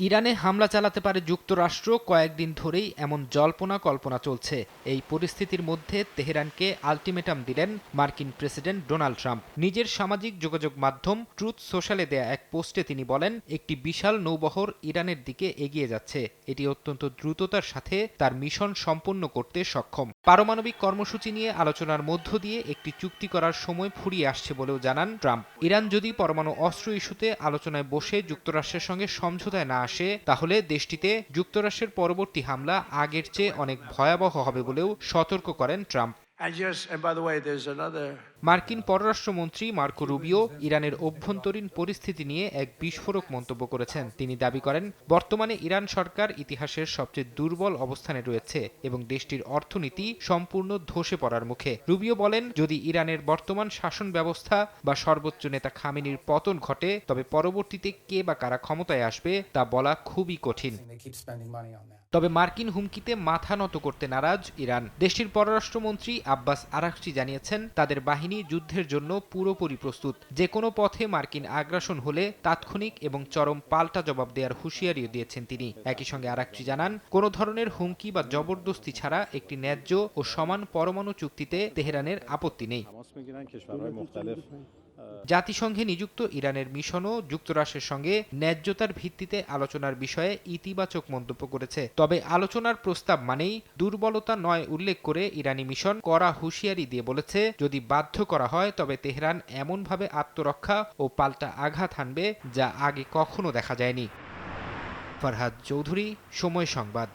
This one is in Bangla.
ইরানে হামলা চালাতে পারে যুক্তরাষ্ট্র কয়েকদিন ধরেই এমন জল্পনা কল্পনা চলছে। এই পরিস্থিতির মধ্যে তেহরানকে আলটিমেটাম দিলেন মার্কিন প্রেসিডেন্ট ডোনাল্ড ট্রাম্প। নিজের সামাজিক যোগাযোগ মাধ্যম ট্রুথ সোশ্যালে দেয়া এক পোস্টে তিনি বলেন, একটি বিশাল নৌবহর ইরানের দিকে এগিয়ে যাচ্ছে। এটি অত্যন্ত দ্রুততার সাথে তার মিশন সম্পন্ন করতে সক্ষম। পারমাণবিক কর্মসূচি নিয়ে আলোচনার মধ্য দিয়ে একটি চুক্তি করার সময় ফুরিয়ে আসছে বলেও জানান ট্রাম্প। ইরান যদি পরমাণু অস্ত্র ইস্যুতে আলোচনায় বসে যুক্তরাষ্ট্রের সঙ্গে সমঝোতায় না আসে, তাহলে দেশটিতে যুক্তরাষ্ট্রের পরবর্তী হামলা আগের চেয়ে অনেক ভয়াবহ হবে বলেও সতর্ক করেন ট্রাম্প। মার্কিন পররাষ্ট্রমন্ত্রী মার্কো রুবিও ইরানের অভ্যন্তরীণ পরিস্থিতি নিয়ে এক বিস্ফোরক মন্তব্য করেছেন। তিনি দাবি করেন, বর্তমানে ইরান সরকার ইতিহাসের সবচেয়ে দুর্বল অবস্থানে রয়েছে এবং দেশটির অর্থনীতি সম্পূর্ণ ধসে পড়ার মুখে। রুবিও বলেন, যদি ইরানের বর্তমান শাসন ব্যবস্থা বা সর্বোচ্চ নেতা খামেনির পতন ঘটে, তবে পরবর্তীতে কে বা কারা ক্ষমতায় আসবে তা বলা খুবই কঠিন। তবে মার্কিন হুমকিতে মাথা নত করতে নারাজ ইরান। দেশটির পররাষ্ট্রমন্ত্রী আব্বাস আরাকচি জানিয়েছেন, তাদের বাহিনী যুদ্ধের জন্য পুরোপুরি প্রস্তুত। যে কোনো পথে মার্কিন আগ্রাসন হলে তাৎক্ষণিক এবং চরম পাল্টা জবাব দেওয়ার হুঁশিয়ারিও দিয়েছেন তিনি। একই সঙ্গে আরাকচি জানান, কোনো ধরনের হুমকি বা জবরদস্তি ছাড়া একটি ন্যায্য ও সমান পরমাণু চুক্তিতে তেহরানের আপত্তি নেই। জাতিসংঘে নিযুক্ত ইরানের মিশনও যুক্তরাষ্ট্রের সঙ্গে ন্যায্যতার ভিত্তিতে আলোচনার বিষয়ে ইতিবাচক মন্তব্য করেছে। তবে আলোচনার প্রস্তাব মানেই দুর্বলতা নয় উল্লেখ করে ইরানি মিশন কড়া হুঁশিয়ারি দিয়ে বলেছে, যদি বাধ্য করা হয় তবে তেহরান এমনভাবে আত্মরক্ষা ও পাল্টা আঘাত হানবে যা আগে কখনো দেখা যায়নি। ফরহাদ চৌধুরী, সময় সংবাদ।